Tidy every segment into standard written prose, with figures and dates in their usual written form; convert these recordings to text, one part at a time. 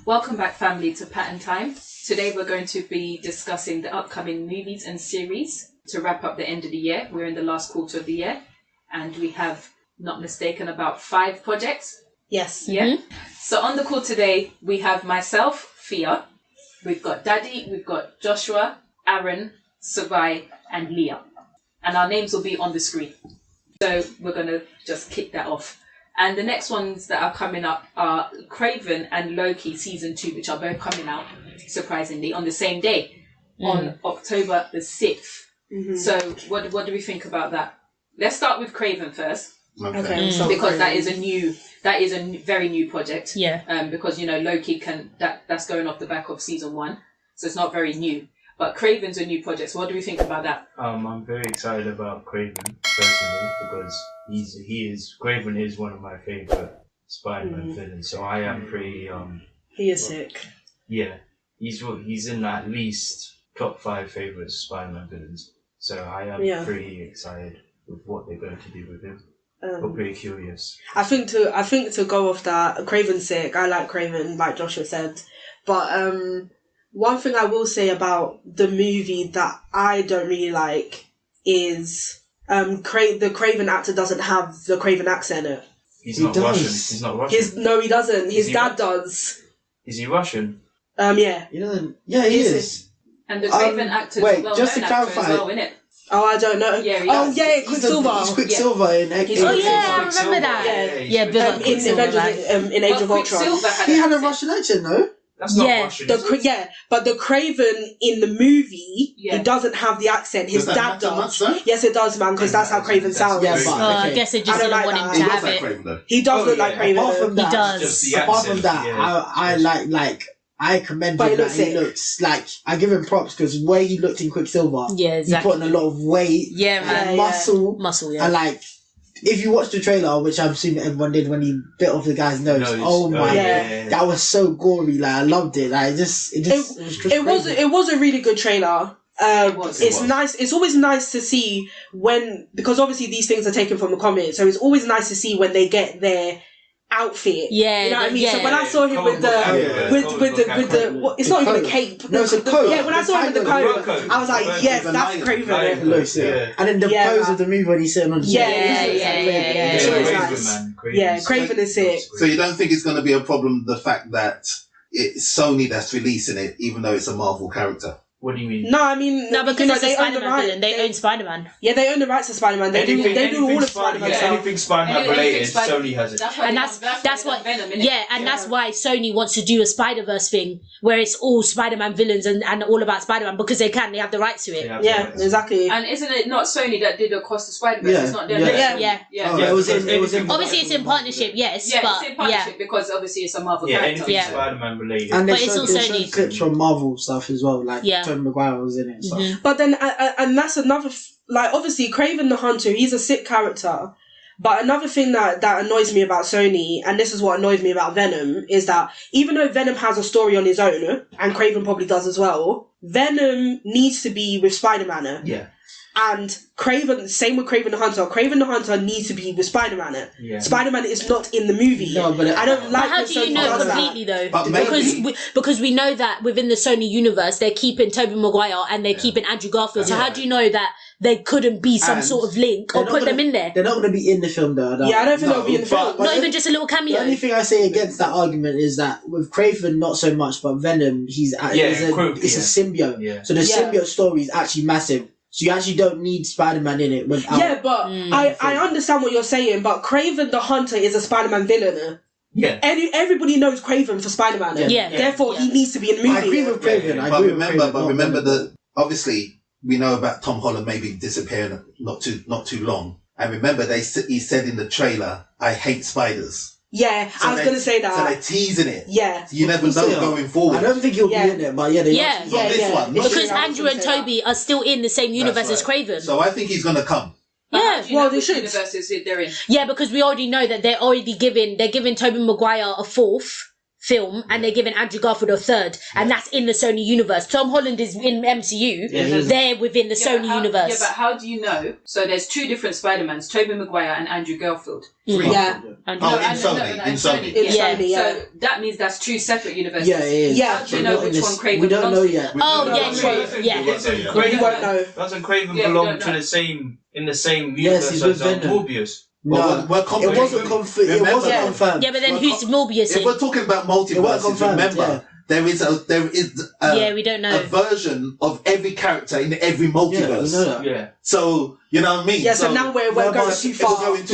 Welcome back, family, to Pattern Time. Today we're going to be discussing the upcoming movies and series to wrap up the end of the year. We're in the last quarter of the year, and we have, not mistaken, about 5 projects. Yes. Yeah. So on the call today, we have myself, Fia. We've got Daddy, we've got Joshua, Aaron, Sabai, and Leah. And our names will be on the screen. So we're going to just kick that off. And the next ones that are coming up are Kraven and Loki Season 2, which are both coming out, surprisingly, on the same day, on October the 6th. Mm-hmm. So what do we think about that? Let's start with Kraven first. Okay. Because that is a very new project. Yeah. Because, Loki that's going off the back of Season 1. So it's not very new. But Kraven's a new project. So what do we think about that? I'm very excited about Kraven personally because Kraven is one of my favorite Spider-Man villains. So I am pretty He is sick. Yeah, he's in at least top 5 favorite Spider-Man villains. So I am pretty excited with what they're going to do with him. I'm pretty curious. I think to go off that, Kraven's sick. I like Kraven, like Joshua said, but one thing I will say about the movie that I don't really like is the Kraven actor doesn't have the Kraven accent in it. He's not Russian. He's not Russian. No, he doesn't. His dad does. Is he Russian? Yeah. He doesn't. Yeah, he is. And the Kraven actor is well just to known clarify, as well, innit? Oh, I don't know. Yeah, Quicksilver. He's Quicksilver in Age of Ultron. I remember that. Yeah, in Age of Ultron. He had a Russian accent, though. That's not Russian. But the Kraven in the movie, he doesn't have the accent. His dad does. Yes, it does, man, because that's how Kraven sounds. Yeah, but I guess it just didn't want him to have it. Kraven, he does look like Kraven. Apart from that, he does. Apart from that, I like. I commend him that he looks like, I give him props because where he looked in Quicksilver, he put on a lot of weight, muscle, and if you watch the trailer, which I'm assuming everyone did when he bit off the guy's nose, that was so gory. Like I loved it. Like it was a really good trailer. It's nice. It's always nice to see because obviously these things are taken from the comics, so it's always nice to see when they get their outfit. Yeah, you know what I mean. So when I saw him with the it's not even a cape. No, it's a coat. Yeah, when I saw him with the coat, I was like, yes, that's Kraven. And then the pose of the movie when he's sitting on the Kraven is sick. So you don't think it's going to be a problem, the fact that it's Sony that's releasing it, even though it's a Marvel character? What do you mean? No, I mean... No, because it's a Spider-Man villain. They own Spider-Man. Yeah, they own the rights to Spider-Man. They do all of Spider-Man stuff. Anything Spider-Man related, Sony has it. That's what Venom, that's why Sony wants to do a Spider-Verse thing, where it's all Spider-Man villains and all about Spider-Man, because they have the rights to it. Yeah, exactly. And isn't it not Sony that did Across the Spider-Verse? It's not their it was in obviously it's in partnership, yes. Yeah, it's in partnership because obviously it's a Marvel character. Anything Spider-Man related. And but it's all Sony. Clips from Marvel stuff as well, like Tobey Maguire was in it. So. But then, and that's another, obviously, Kraven the Hunter, he's a sick character. But another thing that annoys me about Sony, and this is what annoys me about Venom, is that even though Venom has a story on his own, and Kraven probably does as well, Venom needs to be with Spider-Man. Yeah. And same with Kraven the Hunter. Kraven the Hunter needs to be with Spider-Man. Yeah. Spider-Man is not in the movie. No, but I don't like. But how do you know completely though? But because we know that within the Sony universe they're keeping Tobey Maguire and they're keeping Andrew Garfield. So how do you know that there couldn't be some sort of link or put them in there? They're not going to be in the film though. I don't think they'll be in the film. Not even just a little cameo. The only thing I say against that argument is that with Kraven, not so much, but Venom, it's a symbiote. Yeah. So the symbiote story is actually massive. So you actually don't need Spider-Man in it without... Yeah, but I understand what you're saying, but Kraven the Hunter is a Spider-Man villain. Yeah. Everybody knows Kraven for Spider-Man. Yeah. Therefore, he needs to be in the movie. I agree with Kraven. But remember that, obviously, we know about Tom Holland maybe disappearing not too long. And remember, he said in the trailer, I hate spiders. Yeah, so I was going to say that. So they're teasing it. Yeah. So you never know going forward. I don't think he'll be in it, but Because Andrew and Tobey are still in the same universe as Kraven. So I think he's going to come. Yeah, well, they should. Universes they're in. Yeah, because we already know that they're giving Tobey Maguire a 4th film, and they're giving Andrew Garfield a third, and that's in the Sony universe. Tom Holland is in MCU. They're within the Sony universe. Yeah, but how do you know? So there's two different Spider-Mans, Tobey Maguire and Andrew Garfield. Yeah. In Sony. So that means that's two separate universes. Yeah. How do you know which one Kraven We don't know belongs to? yet. True. Yeah. We won't know. Doesn't Kraven belong to the same universe he's as with Venom. Morbius? No, it wasn't confirmed. Yeah, but then who's Morbius? If we're talking about multiverses, remember there is we don't know a version of every character in every multiverse. Yeah. So you know what I mean. Yeah. So now we're going too far. They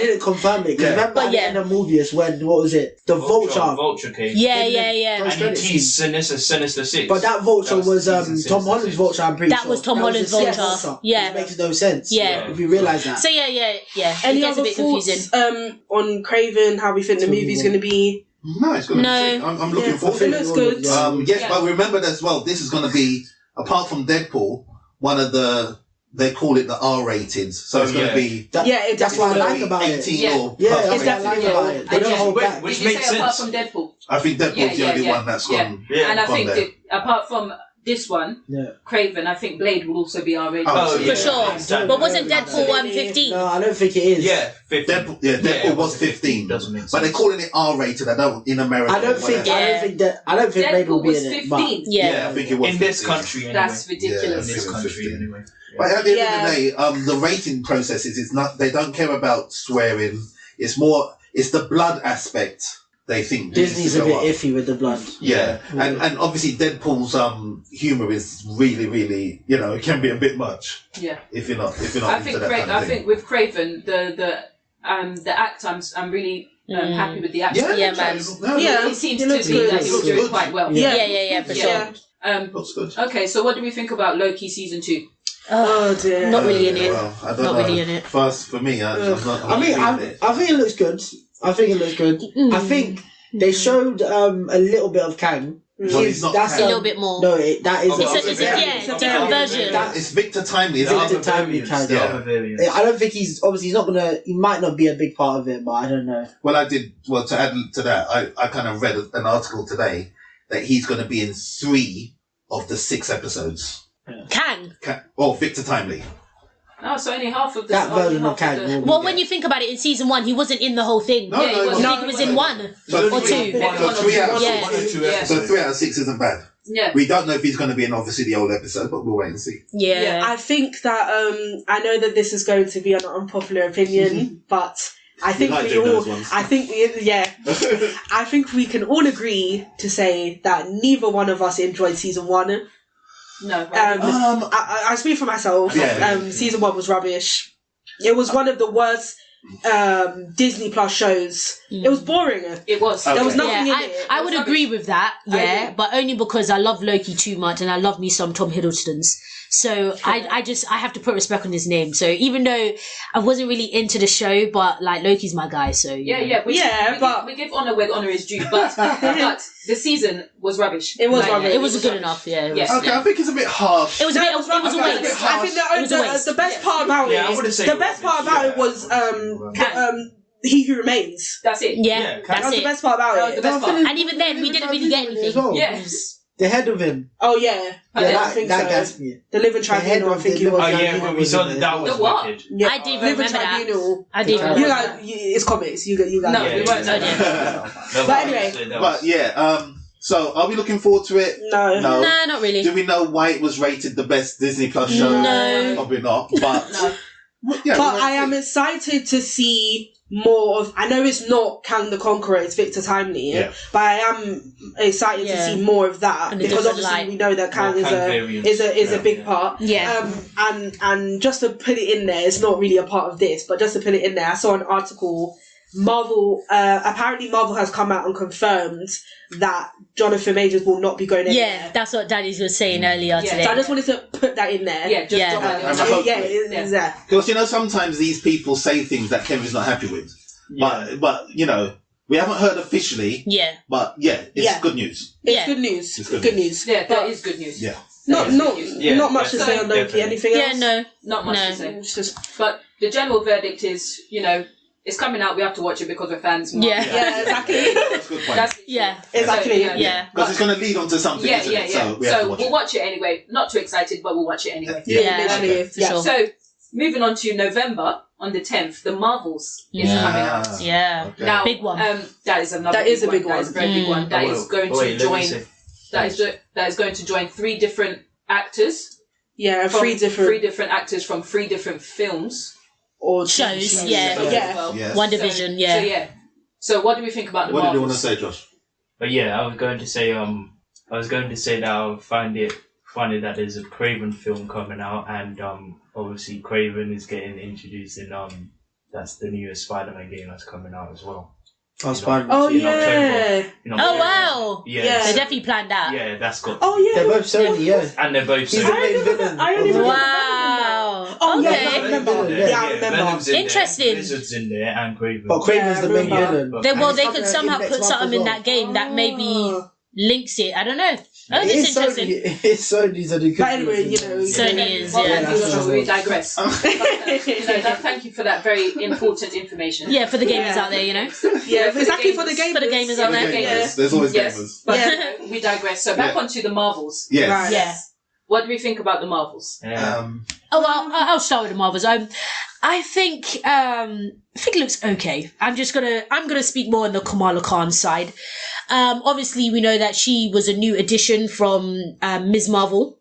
didn't confirm it. Remember at the end of Morbius when what was it? The Vulture came. Yeah. And he teased Sinister Six. But that Vulture was Tom Holland's Vulture. I'm pretty sure that was Tom Holland's Vulture. Yeah, it makes no sense. Yeah, if you realise that. So yeah. Any it gets other a bit thoughts confusing. on Kraven? How we think the movie's going to be? No, it's going to be. I'm looking forward to it. It looks good. Yes, but remember as well, this is going to be, apart from Deadpool, one of the, they call it the R ratings. So it's going to be... That's what I like about it. 18 or plus. It's definitely about it. They don't hold back. Which Did you makes say apart sense. from Deadpool? I think Deadpool's the only one that's gone. Yeah. And I think there. that apart from this one, Kraven, I think Blade will also be R rated. For sure. But wasn't Deadpool 15? No, I don't think it is. Yeah, 15. Deadpool was 15. Doesn't make sense. But they're calling it R rated. in America. I don't think Blade will be in it. But I think it was in this country. Anyway. That's ridiculous. Yeah, In this country, anyway. But at the end of the day, the rating processes is not. They don't care about swearing. It's the blood aspect. They think Disney's a bit iffy with the blood. Yeah. And obviously Deadpool's humour is really, really, it can be a bit much. Yeah. If you're not I into that kind of thing. I think with Kraven, the act, I'm really happy with the act. Yeah, man. It seems to me that he will do it quite well. Yeah, for sure. Looks good. Okay, so what do we think about Loki season 2? Oh dear. Not really in it. Well, I don't Not know. really in it. First, for me, I think it looks good. I think they showed a little bit of Kang. That's a little bit more. No, that is it's a different version. It's Victor Timely. Victor Timely Kang. I don't think he's not gonna. He might not be a big part of it, but I don't know. Well, to add to that, I kind of read an article today that he's going to be in 3 of the 6 episodes. Kang. Victor Timely. Oh, so only half of that version of Kang. Well, when you think about it, in season 1, he wasn't in the whole thing. No, he was in 1 or 2. So 3 out of 6 isn't bad. Yeah. We don't know if he's going to be in obviously the old episode, but we'll wait and see. Yeah. I think that I know that this is going to be an unpopular opinion, but I think I think we can all agree to say that neither one of us enjoyed season 1. No. I speak for myself. Season 1 was rubbish. It was one of the worst Disney Plus shows. It was boring. It was. There was nothing in it. I would agree with that, but only because I love Loki too much and I love me some Tom Hiddlestons. So I have to put respect on his name. So even though I wasn't really into the show, but like Loki's my guy. So we give honor where honor is due. But the season was rubbish. It was rubbish. It was good enough. Yeah. I think it's a bit harsh. It was a waste. I think the best part about it was He Who Remains. That's it. Yeah, that was the best part about it. And even then, we didn't really get anything. Well. Yes. The head of him. Oh yeah. I think that so. gassed me. The Living Tribunal. I think it was. Oh yeah, when we saw that was wicked. Yeah. I did remember that. I did. You guys, it's comics. You guys. No, we weren't. But anyway. So, are we looking forward to it? No, not really. Do we know why it was rated the best Disney Plus show? No, probably not. But but I am excited to see more of. I know it's not Kang the Conqueror; it's Victor Timely. But I am excited to see more of that because obviously we know that Kang is a big part. Yeah. And just to put it in there, it's not really a part of this, but just to put it in there, I saw an article. Apparently Marvel has come out and confirmed that Jonathan Majors will not be going anywhere. Yeah, that's what Daddy was saying earlier today. So I just wanted to put that in there. Because sometimes these people say things that Kevin's not happy with, but we haven't heard officially. Yeah. But it's good news. It's good news. It's good news. Yeah, that is good news. Yeah. Not much to say on Loki. Anything else? Yeah, no, not much to say. But the general verdict is, it's coming out. We have to watch it because we're fans. Yeah, exactly. That's a good point. Exactly. Because it's going to lead on to something. Yeah, isn't yeah, it? yeah. So we'll watch it anyway. Not too excited, but we'll watch it anyway. For sure. So moving on to November on the 10th, the Marvels is coming out. Yeah, Okay. Now, big one. That is another. That is a big That is a very big one. That is going to join. That is going to join 3 different actors. Yeah, from 3 different actors from 3 different films or shows. One Division. So what do we think about the Marvels? What did you want to say, Josh? But yeah, I was going to say that I find it funny that there's a Kraven film coming out, and obviously Kraven is getting introduced in that's the newest Spider-Man game that's coming out as well. Oh, Spider-Man. Oh, in yeah. October. Oh, wow. Yeah. They definitely planned that. Yeah, that's got. Oh, yeah. They're both Sony, yeah. And they're both. He's the main villain. I only remember Wow. Oh, okay. yeah, I remember. I remember. Venom's in Interesting. There, Blizzard's in there, and Kraven. But Kraven's the main remember. villain. They And could he's somehow coming put next something in month that game that maybe links it. I don't know. Oh, as that's well. interesting. It's Sony, so they could. But anyway, you know. Sony is, We digress. Thank you for that very important information. Yeah, for the gamers out there, you know. Yeah, exactly for the gamers. For the gamers out there. Gamers. There's always gamers. But we digress. So back onto the Marvels. Yes. Right. Yeah. What do we think about the Marvels? Oh, well, I'll start with the Marvels. I think it looks okay. I'm gonna speak more on the Kamala Khan side. Obviously, we know that she was a new addition from Ms. Marvel.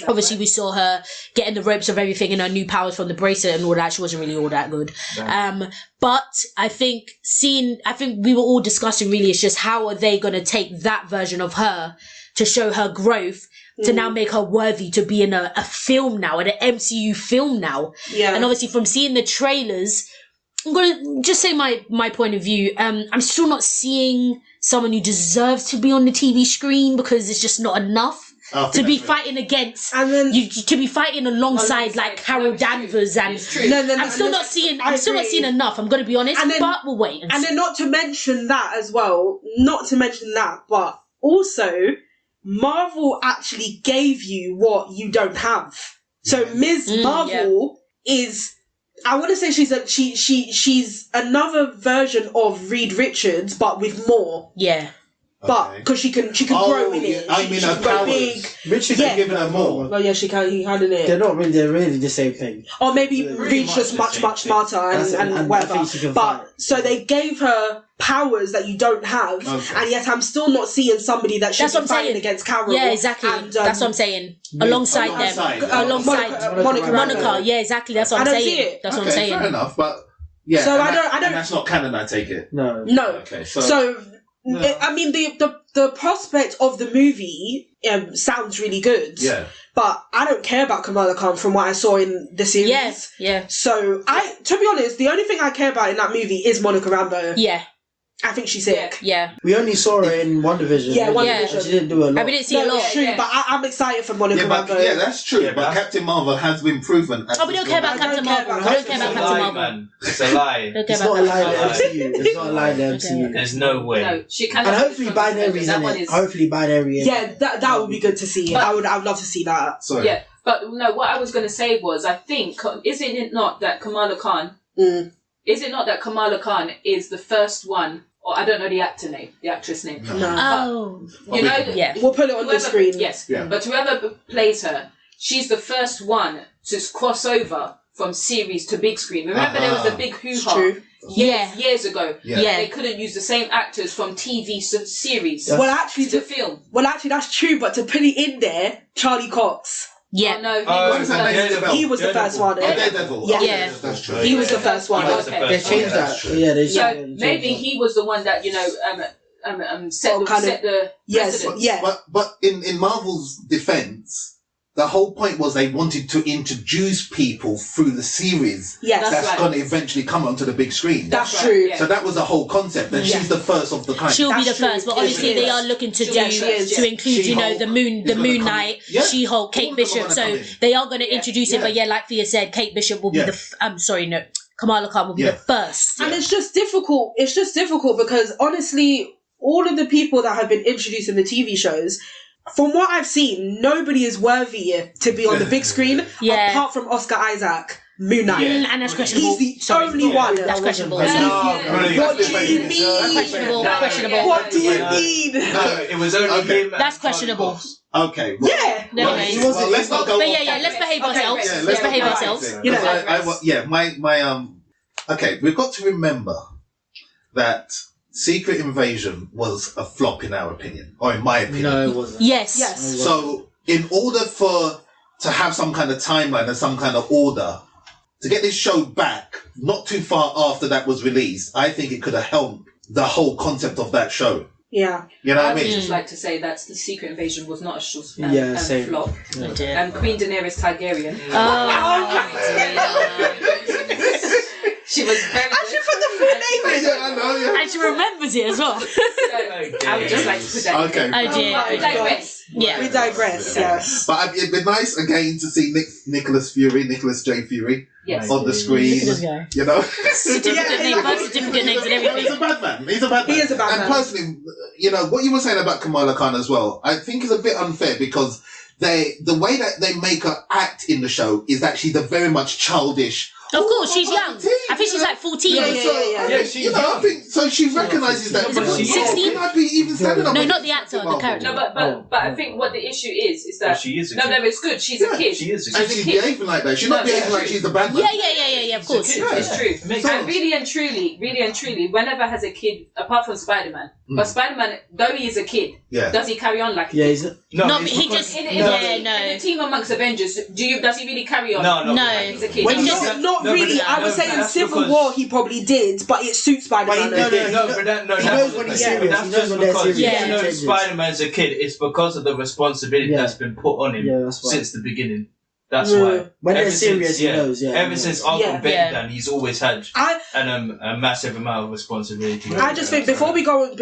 Obviously, we saw her getting the ropes of everything and her new powers from the bracelet and all that. She wasn't really all that good. But I think we were all discussing really, it's just how are they going to take that version of her to show her growth to now make her worthy to be in a film now, in an MCU film now. Yeah. And obviously from seeing the trailers, I'm going to just say my point of view. I'm still not seeing someone who deserves to be on the TV screen because it's just not enough. To be fighting against, and then to be fighting alongside like Carol Danvers, and I'm still not seeing enough. I'm going to be honest, but we'll wait. And then not to mention that as well, but also Marvel actually gave you what you don't have. So Ms. Marvel is, I want to say she's another version of Reed Richards, but with more. Yeah. But because she can grow in it. I mean, her powers. Richard has given her more. Oh yeah, she can. He can in it. They're really the same thing. Or maybe Reed's just much smarter and whatever. But so they gave her powers that you don't have, and yet I'm still not seeing somebody that should be fighting against Carol. Yeah, exactly. And, that's what I'm saying. Alongside Monica. Yeah, exactly. That's what I'm saying. That's what I'm saying. Fair enough, but yeah. So I don't. And that's not canon. I take it. No. Okay. So. I mean, the prospect of the movie sounds really good. Yeah. But I don't care about Kamala Khan from what I saw in the series. Yes. Yeah. So to be honest, the only thing I care about in that movie is Monica Rambeau. Yeah. I think she's sick. Yeah. We only saw her in One Division. Yeah, One Division. She didn't do a lot. We didn't see a lot. It's true, but I'm excited for Monica Rambeau. Yeah, that's true. Yeah, but Captain Marvel has been proven. We don't care about Captain Marvel. We don't care about Captain Marvel. Man. It's a lie. It's not a lie in the MCU. It's not a lie in the MCU. There's no way. No, she can. And hopefully binary is in it. Hopefully binary is. Yeah, that would be good to see. I would love to see that. Sorry. Yeah, but no, what I was going to say was, I think, isn't it not that Kamala Khan is the first one, or I don't know the actress name. No. You know, We'll put it on the screen. Yes, but whoever plays her, she's the first one to cross over from series to big screen. Remember there was a big hoo-ha years ago. Yeah. They couldn't use the same actors from TV series Well, actually, to film. Well, actually, that's true, but to put it in there, Charlie Cox. Yeah. Oh, no, he was the first one. Daredevil. Yeah. That's true. He was the first one. They changed that. Yeah, they So maybe he was the one that, set the precedent. Yeah. But in Marvel's defense, the whole point was they wanted to introduce people through the series. Yes, that's right. going to eventually come onto the big screen. That's true. Yeah. So that was the whole concept, and she's the first of the kind. She'll be the That's true. first, but obviously they are looking to include, She-Hulk the Moon Knight, Yeah. She-Hulk, All Kate of them are Bishop. gonna So come in. they are going to introduce it. Yeah. But yeah, like Thea said, Kate Bishop will be Kamala Khan will be the first. And it's just difficult. It's just difficult because honestly, all of the people that have been introduced in the TV shows, from what I've seen, nobody is worthy to be on the big screen apart from Oscar Isaac. Moon Knight. And that's questionable. He's the only one. That's questionable. What do you mean? Questionable. What do you mean? No, it was only him. That's questionable. Okay. Well, Yeah. No, well, let's not go. But let's behave ourselves. Yeah, Let's behave ourselves. You know, my okay, we've got to remember that Secret Invasion was a flop in our opinion, or in my opinion. No, it wasn't. Yes. So, in order to have some kind of timeline and some kind of order to get this show back, not too far after that was released, I think it could have helped the whole concept of that show. Yeah. You know what I I would mean? just like to say that the Secret Invasion was not a flop. Same. And Queen Daenerys Targaryen. She was very I should put the full name in. Yeah, I know, yeah. And she remembers it as well. I would just like to put that in. Okay. Oh dear. We digress. Yeah. We digress, yes. But it'd be nice again to see Nicholas J. Fury Yes. on the screen. Look at this guy. You know? Certificate name, birth certificate names and everything. He's a bad man. He's a bad man. He is a bad man. And personally, you know, what you were saying about Kamala Khan as well, I think is a bit unfair because the way that they make her act in the show is actually the very much childish. Of course, she's young. I think she's like 14. Yeah, she's you know, I young. think so. She recognises that. Is it 16? I'd be even standing up. No, not the actor, the character. No, but I think what the issue is that she is a no, kid. it's good. She's a kid. She is a And kid. she's behaving like that. She's not behaving like she's the bad man. Yeah, of course. It's true. Makes And sense. really and truly, whenever has a kid, apart from Spider-Man, but Spider-Man, though he is a kid, Yeah. does he carry on like a Yeah, kid? he's No, but it's he because- just... In no. the team amongst Avengers, does he really carry on? No. No. He's a kid. When He's not, just- not no, but really, that- I would no, say in that's Civil because- War he probably did, but it suits Spider-Man. But he- No, but that, no, he that's knows when he's yeah. serious. That's He knows just when they're because serious. Yeah. even though Changes. Spider-Man's a kid, it's because of the responsibility Yeah. that's been put on him Yeah, that's why. since the beginning. That's Yeah. why. When they're Ever serious, since, he knows. Yeah. Ever since Uncle Yeah. Ben Yeah. done, he's always had I a massive amount of responsibility. I just think before we go on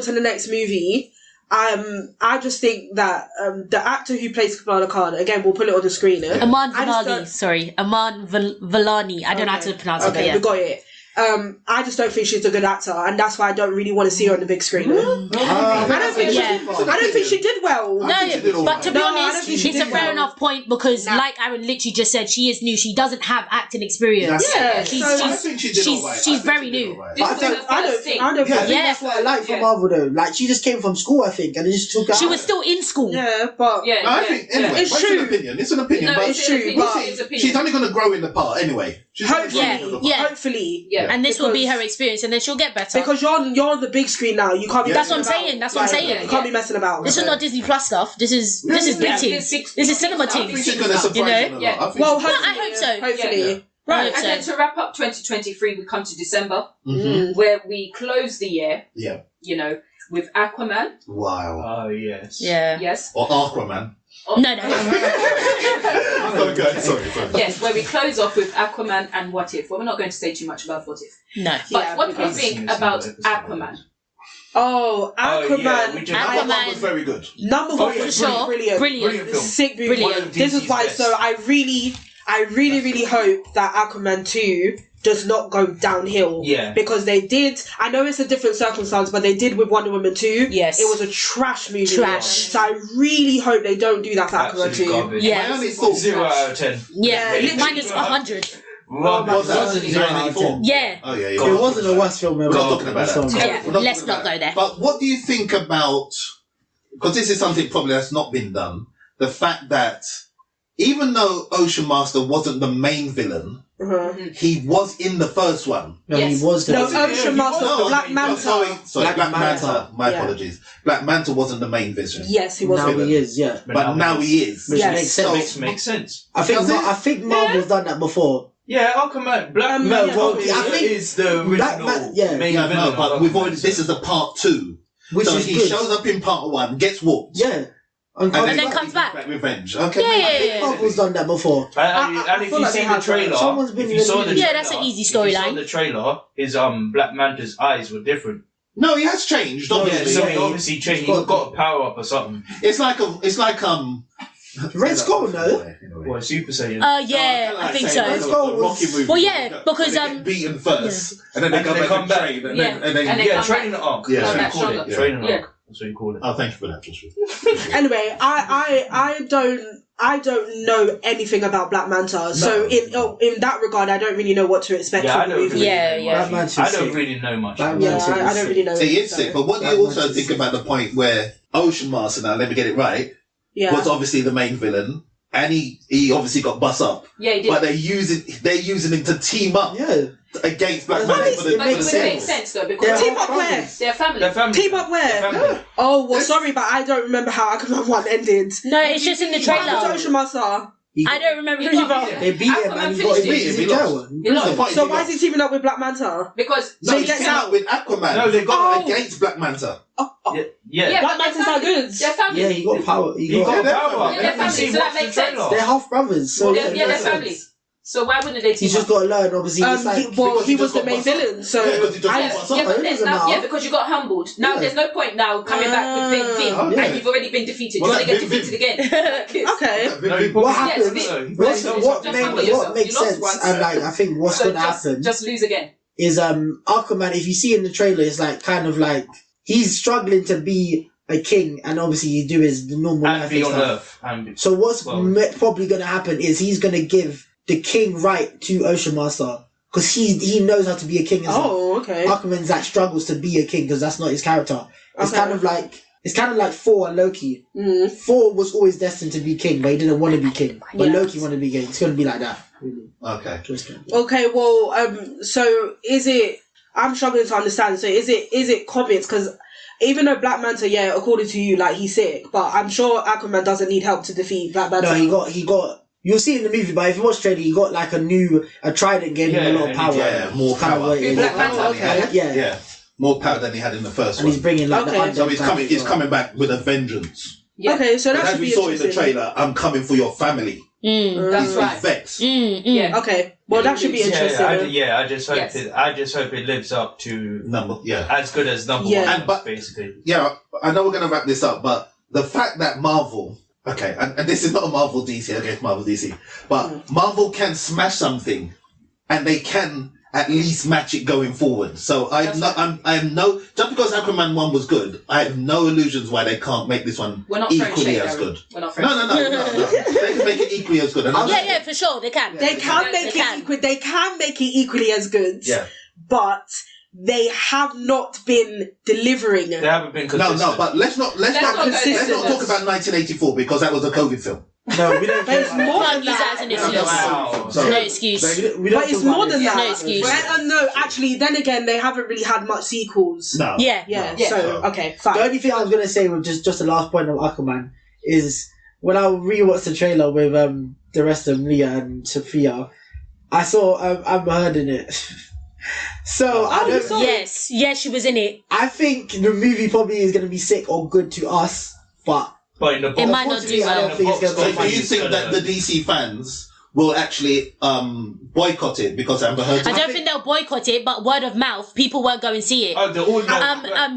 to the next movie, I just think that the actor who plays Kamala Khan, again, we'll put it on the screen. Aman I just Vellani, don't- sorry. Aman Vellani. I don't know how to pronounce it, but Okay, yeah. we got it. I just don't think she's a good actor, and that's why I don't really want to see her on the big screen. I don't think she did well. No, think she did all but to be right. No, I don't honest, think she it's a did fair well. enough point because, like Aaron literally just said, she is new. She doesn't have acting experience. Yeah, she's so- I think she did all right. she's very new. This I was the don't first think. thing. I don't Yeah, I think. think Yeah. that's what I like from Yeah. Marvel though. Like she just came from school, I think, and they just took her She out. was still in school. Yeah, but Yeah, I think anyway, It's it's true. an opinion. It's an opinion, No, but it's true, an opinion. but It's an opinion. she's only going to grow in the part anyway. She's gonna Hopefully. grow into the part. Yeah. hopefully, Yeah. And this will be Because- her experience, and then she'll get better. because you're on the big screen now. You can't be. Yeah. That's what I'm messing about. saying. That's what I'm Like, saying. You can't be messing about. This is not Disney Plus stuff. This is big Yeah, team. this big- This is cinema I think team. she's going to surprise You know? you a lot. Yeah. I think Well, she's- I hope so. Hopefully. Yeah. I Right, hope and so. then to wrap up 2023, we come to December, Mhm. where we close the year, Yeah. you know, with Aquaman, Wow. Oh yes. Yeah. yes. Or Aquaman. No. Sorry. Yes, where we close off with Aquaman and What If. Well, we're not going to say too much about What If. No. But Yeah, what do you because- think about Aquaman? Oh, Aquaman. yeah, we just- Aquaman. Aquaman was very good. Number one yeah, was sure. brilliant. Brilliant. film. Sick movie. Brilliant. This is DC's why. best. So I really hope that Aquaman 2 does not go downhill. Yeah. Because they did. I know it's a different circumstance, but they did with Wonder Woman 2. Yes. It was a trash movie. Trash. So I really hope they don't do that for Aquaman Absolute 2. garbage. Yeah. My only thought 0 out of 10. Yeah. literally. Minus 100. was that Wasn't 1994? Yeah. Oh yeah. It wasn't the worst film ever. We're not talking about that. That's all. Yeah. We're not Let's talking not about go there. But what do you think about? Because this is something probably that's not been done. The fact that even though Ocean Master wasn't the main villain, Uh-huh. he was in the first one. No, Yes. he was the. No, Was it? Ocean Yeah, Master, he was. Black Manta. Sorry, Black Manta. Manta. My Yeah. apologies. Black Manta wasn't the main villain. Yes, he was. Now he is, yeah. But now he is. Which Yes. makes sense. Makes sense. I think Does it? I think Marvel's done that before. Yeah, Aquaman. Black No, Man well, I think is the Black original Man- yeah. main Yeah, villain. no, but of we've Aquaman, already. This is the part 2. Which so is he good. shows up in part 1, gets whooped, Yeah. and then comes back. Revenge. Okay. Yeah. Marvel's done that before. And I if feel you like see they the have done. trailer, Someone's been if you saw the really- Yeah, trailer, that's an easy If you storyline. saw the trailer, his Black Manta's eyes were different. No, he has changed. No, Yeah, Obviously, so yeah, he obviously changed. He got- got a power up or something. it's like Red Skull, no? Or Super Saiyan. Yeah, I think so. Let's go with- Rocky movie. Well, yeah, because, They get beaten first, and then they And go then they back come and back. train, and Yeah. then And they Yeah, come training back. arc. Yeah. That's what Come you call back it. stronger. Training Yeah. arc. That's what you call it. Oh, thank you for that, Joshua. Anyway, I don't. I don't know anything about Black Manta, so in that regard, I don't really know what to expect from the movie. I don't really know much. I don't really know. He is sick, but what do you also think about the point where Ocean Master, now let me get it right, was obviously the main villain, and he obviously got bust up. Yeah, he did. But they're using him to team up. Against Black Manta for the makes sense though, because team up where? They're family. Team up where? Oh well, sorry, but I don't remember how Aquaman 1 ended. No, it's just in the trailer. Ocean Master. I don't remember either. They beat him and he got him. So why is he teaming up with Black Manta? Because he gets out with Aquaman. No, they got against Black Manta. Yeah. Black Manta's not good. They're family. Yeah, he got power. He got power. Yeah, they're family, so that makes sense. They're half brothers, so they're family. So why wouldn't they team He's just got to learn, obviously. He was the main villain, so... because you got humbled. Now there's no point now coming back with Vin, and you've already been defeated. You want to get defeated again. Okay. What happens... What makes sense, and I think what's going to happen... Just lose again. Is Aquaman, if you see in the trailer, it's kind of like... He's struggling to be a king, and obviously you do his normal life and be on Earth. So what's probably going to happen is he's going to give the king right to Ocean Master, because he knows how to be a king as well. Okay. Aquaman's struggles to be a king because that's not his character. It's kind of like Thor and Loki. Thor was always destined to be king, but he didn't want to be king. But Loki wanted to be king. It's going to be like that. Really. Okay. Well, so is it? I'm struggling to understand. So is it comics? Because even though Black Manta, according to you, he's sick, but I'm sure Aquaman doesn't need help to defeat Black Manta. No, he got. You'll see in the movie, but if you watch the trailer, he got a trident gave him a lot of power. Yeah, more power. Black Manta, yeah. More power than he had in the first one. And he's bringing so he's coming back with a vengeance. Yeah. Okay, so that as should we be saw in the trailer, I'm coming for your family. That's right. Vexed. Yeah. Okay. Well, that should be interesting. I just hope it lives up to as good as number one. Basically. Yeah, I know we're going to wrap this up, but the fact that Marvel. Okay, and this is not a Marvel DC against Marvel DC, but Marvel can smash something, and they can at least match it going forward. So just because Aquaman 1 was good, I have no illusions why they can't make this one equally as good. We're not no. They can make it equally as good. And for sure, they can. They can make it equally as good. Yeah, but they have not been delivering. They haven't been consistent. No, but let's not talk about 1984 because that was a COVID film. No, we don't. But it's more than that. that. No excuse. But it's more than that. No excuse. No, actually, then again, they haven't really had much sequels. No. Yeah. So okay, fine. The only thing I was gonna say with just the last point of Aquaman is when I rewatched the trailer with the rest of Leah and Sophia, I saw Amber Heard in it. So I don't. Yes, she was in it. I think the movie probably is going to be sick or good to us, but in the box, it might not do well. So do you think that the DC fans will actually boycott it because Amber Heard? I don't think they'll boycott it, but word of mouth, people won't go and see it.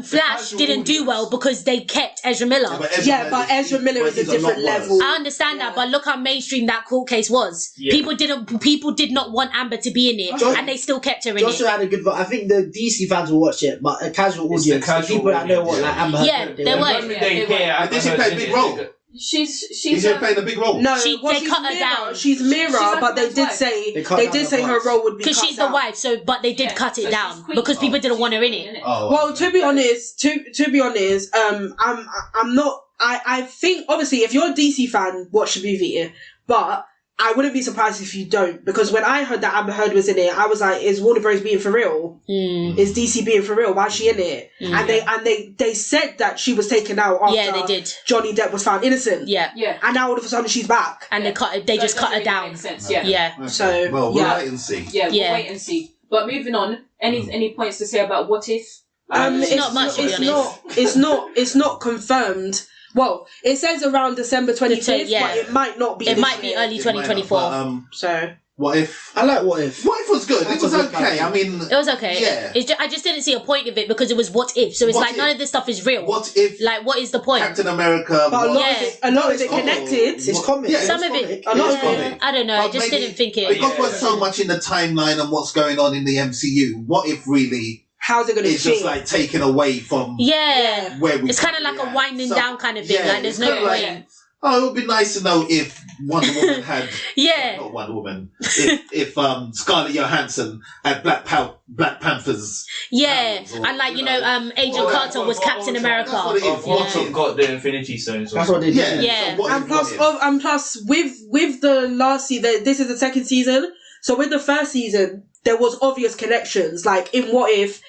Flash didn't do well because they kept Ezra Miller. But Ezra Miller is a different level. I understand that, but look how mainstream that court case was. Yeah. People did not want Amber to be in it, and they still kept her in it. Joshua had a good vote. I think the DC fans will watch it, but a casual audience, the people that know what Amber Heard did. They won't. Did she play a big role? She's playing a big role. No, they cut her down. She's Mira, but they did say her role would be because she's the wife. So, but they did cut it down because people didn't want her in it. Well, to be honest, I'm not. I think obviously if you're a DC fan, watch the movie, but I wouldn't be surprised if you don't, because when I heard that Amber Heard was in it, I was like, is Warner Bros being for real? Is DC being for real? Why is she in it? And they said that she was taken out after they did. Johnny Depp was found innocent. Yeah. And now all of a sudden she's back. And they just cut her down. Makes sense. Yeah. So we'll wait and see. We'll wait and see. But moving on, any points to say about What If? It's not much. It's not confirmed. Well, it says around December 25th, but it might not be. It might be early 2024. So What If? I like What If. What If was good. It was okay. I mean, it was okay. Yeah. I just didn't see a point of it because it was What If. So it's none of this stuff is real. What if? What is the point? Captain America. But a lot of it connected. It's comic. Yeah, some of it. A lot of it. I don't know. I just didn't think it. Because we're so much in the timeline and what's going on in the MCU. What if really? How's it going to fit? It's just like taken away from where we. It's kind of like a winding down kind of thing. There's no point. Oh, it would be nice to know if Wonder Woman had... Yeah. Not Wonder Woman. If Scarlett Johansson had Black Panther's... Yeah, and like, Agent Carter was Captain America. That's what it is. Ultron got the Infinity Stones. That's what they did. Yeah. So And plus, with the last season, this is the second season. So with the first season, there was obvious connections. Like in What If,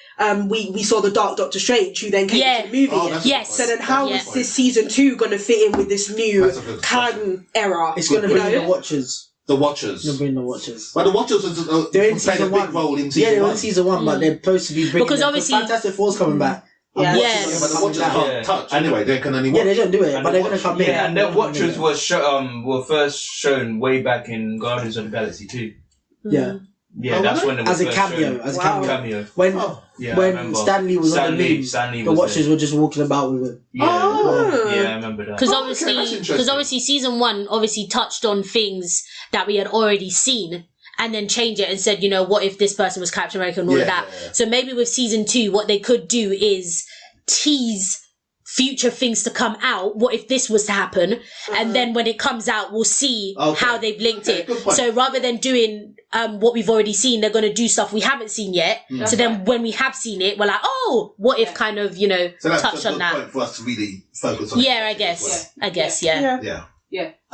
we saw the Dark Doctor Strange, who then came into the movie. Oh, yes. So then, how is this season 2 going to fit in with this new Kang era? It's going to bring the Watchers. The Watchers. They're bringing the Watchers. But the Watchers they're in season 1. Role in season yeah, they're 1. in season 1, but they're supposed to be bringing because obviously Fantastic Four's coming back. Yeah. But the Watchers can't touch anyway. They can only watch. Yeah, they don't do it, but they're going to come in. Yeah, and the Watchers were first shown way back in Guardians of the Galaxy 2. Yeah. Yeah, that's when it was as a first cameo. shown. As a cameo. When Stanley was on the moon, the Watchers were just walking about with him. Yeah, I remember that. Because obviously season 1 obviously touched on things that we had already seen, and then changed it and said, what if this person was Captain America and all of that. Yeah. So maybe with season 2, what they could do is tease future things to come out. What if this was to happen? And then when it comes out, we'll see how they've linked it. So rather than doing what we've already seen, they're going to do stuff we haven't seen yet. So then when we have seen it, we're like, what if kind of, so touch on that. Point for us to really focus on. Yeah, I guess. Yeah.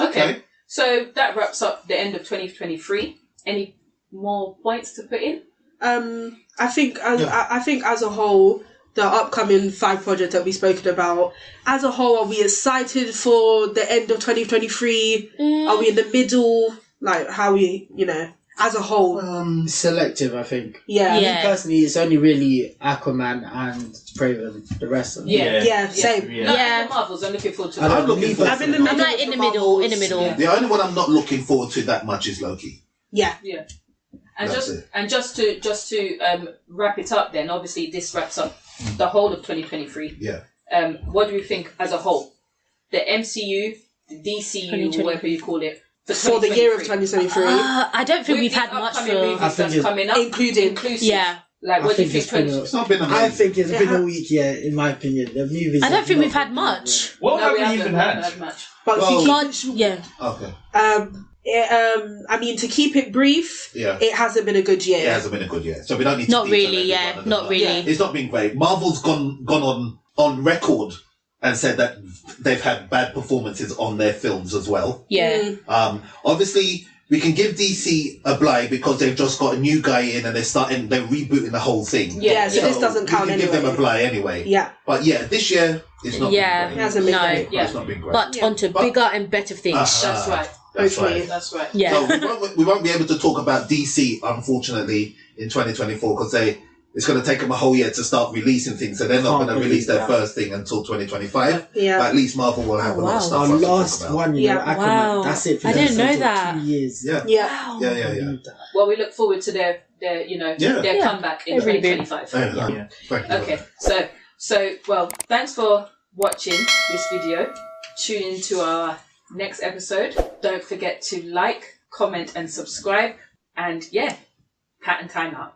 Okay. So that wraps up the end of 2023. Any more points to put in? I think as a whole, the upcoming 5 projects that we've spoken about, as a whole, are we excited for the end of 2023? Are we in the middle? Like, how we, as a whole? Selective, I think. Yeah. Me personally, it's only really Aquaman and Kraven. The rest of them. Yeah, same. The Marvels, I'm looking forward to. I'm like in the middle. The only one I'm not looking forward to that much is Loki. Yeah. And just to wrap it up, then obviously this wraps up the whole of 2023. Yeah. What do you think as a whole? The MCU, the DCU, whatever you call it, for the year of 2023. I don't think we've had much for. I think that's coming up, inclusive. Yeah. Like, what do you think? It's not been amazing. I think it's been a week, in my opinion. The movies. I don't think we've had much. What have we even had? Much. But Okay. I mean, to keep it brief, it hasn't been a good year. It hasn't been a good year, so we don't need to. Not really, not really. It's not been great. Marvel's gone on record and said that they've had bad performances on their films as well. Yeah. Obviously, we can give DC a blight because they've just got a new guy in and they're rebooting the whole thing. Yeah, so this doesn't count anyway. We can give them a blight anyway. Yeah. But this year, it's not been great. It hasn't been great. It's not been great. But onto bigger and better things. That's right. That's right. Yeah. So we won't be able to talk about DC, unfortunately, in 2024 because it's going to take them a whole year to start releasing things. So they're not going to release their first thing until 2025. Yeah. But at least Marvel will have a lot of stuff. Our last one, Aquaman. Wow. That's it. For I didn't know that. 2 years. Yeah. Yeah. Yeah. Well, we look forward to their comeback in 2025. Okay. So well, thanks for watching this video. Tune into our next episode. Don't forget to like, comment, and subscribe. And Pat and time out.